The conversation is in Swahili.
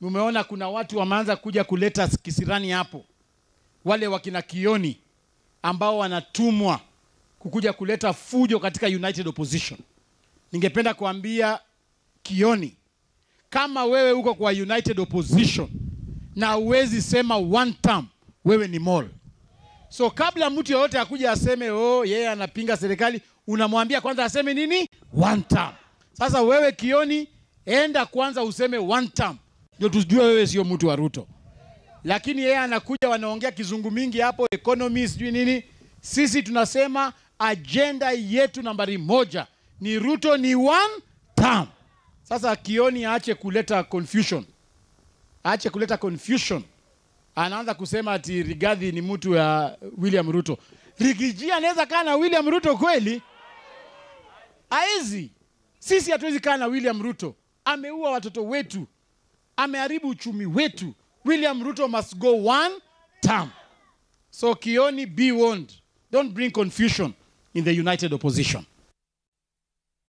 Mumeona kuna watu wameanza kuja kuleta kisirani hapo. Wale wakina Kioni ambao wanatumwa kukuja kuleta fujo katika United Opposition. Ningependa kuambia Kioni, kama wewe uko kwa United Opposition na uwezi sema one term, wewe ni mole. So kabla mtu yoyote akuja aseme yeye anapinga serikali, unamwambia kwanza aseme nini? One term. Sasa wewe Kioni, enda kwanza useme one term, ndio tujue wewe sio mtu wa Ruto. Lakini yeye anakuja wanaongea kizungu mingi hapo, economy sijui nini. Sisi tunasema agenda yetu nambari 1 ni Ruto ni one term. Sasa Kioni aache kuleta confusion. Aache kuleta confusion. Anaanza kusema ati Rigathi ni mtu ya William Ruto. Rigiji anaweza kaa na William Ruto kweli? Haezi. Sisi hatuwezi kaa na William Ruto. Ameua watoto wetu. Ameharibu uchumi wetu. William Ruto must go one term. So Kioni, be warned. Don't bring confusion in the United Opposition.